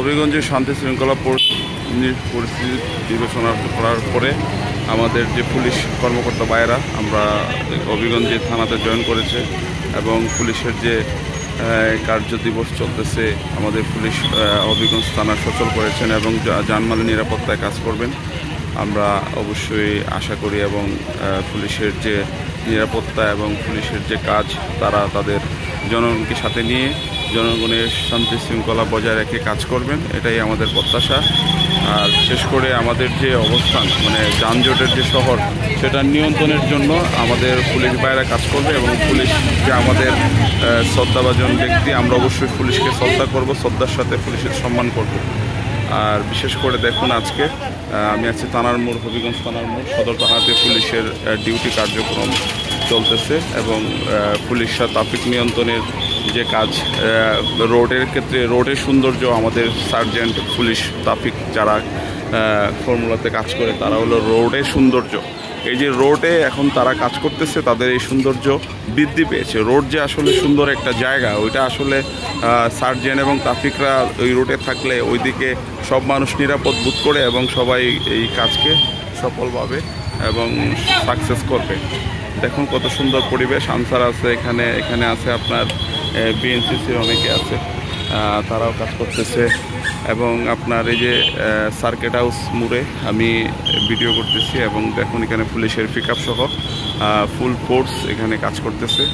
হবিগঞ্জের শান্তি শৃঙ্খলা পরিস্থিতি বিবেচনা করার পরে আমাদের যে পুলিশ কর্মকর্তা ভাইয়েরা আমরা হবিগঞ্জে থানাতে জয়েন করেছে এবং পুলিশের যে কার্য দিবস চলতেছে আমাদের পুলিশ হবিগঞ্জ থানা সচল করেছেন এবং জানমালের নিরাপত্তায় কাজ করবেন আমরা অবশ্যই আশা করি এবং পুলিশের যে নিরাপত্তা এবং পুলিশের যে কাজ তারা তাদের জনগণকে সাথে নিয়ে জনগণের শান্তি শৃঙ্খলা বজায় রেখে কাজ করবেন এটাই আমাদের প্রত্যাশা। আর বিশেষ করে আমাদের যে অবস্থান মানে যানজটের যে শহর সেটা নিয়ন্ত্রণের জন্য আমাদের পুলিশ ভাইয়েরা কাজ করবে এবং পুলিশ যে আমাদের শ্রদ্ধাভাজন ব্যক্তি আমরা অবশ্যই পুলিশকে শ্রদ্ধা করব, শ্রদ্ধার সাথে পুলিশের সম্মান করব। আর বিশেষ করে দেখুন আজকে আমি আছি থানার মোড়, হবিগঞ্জ থানার মোড় সদর থানাতে পুলিশের ডিউটি কার্যক্রম চলতেছে এবং পুলিশ ট্রাফিক নিয়ন্ত্রণের যে কাজ রোডের ক্ষেত্রে রোডের সৌন্দর্য আমাদের সার্জেন্ট পুলিশ ট্রাফিক যারা ফর্মুলাতে কাজ করে তারা হলো রোডের সৌন্দর্য। এই যে রোডে এখন তারা কাজ করতেছে তাদের এই সৌন্দর্য বৃদ্ধি পেয়েছে। রোড যে আসলে সুন্দর একটা জায়গা ওইটা আসলে সার্জেন্ট এবং ট্রাফিকরা ওই রোডে থাকলে ওইদিকে সব মানুষ নিরাপদ বোধ করে এবং সবাই এই কাজকে সফলভাবে এবং সাকসেস করবে। দেখুন কত সুন্দর পরিবেশ, আনসার আছে এখানে আছে আপনার বিএনসিসির অনেকে আছে তারাও কাজ করতেছে এবং আপনার এই যে সার্কিট হাউস মোড়ে আমি ভিডিও করতেছি এবং দেখুন এখানে পুলিশের পিকআপ সহ ফুল ফোর্স এখানে কাজ করতেছে।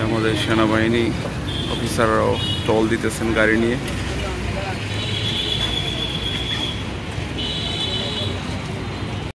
আমাদের সেনাবাহিনী অফিসাররাও টল দিতেছেন গাড়ি নিয়ে।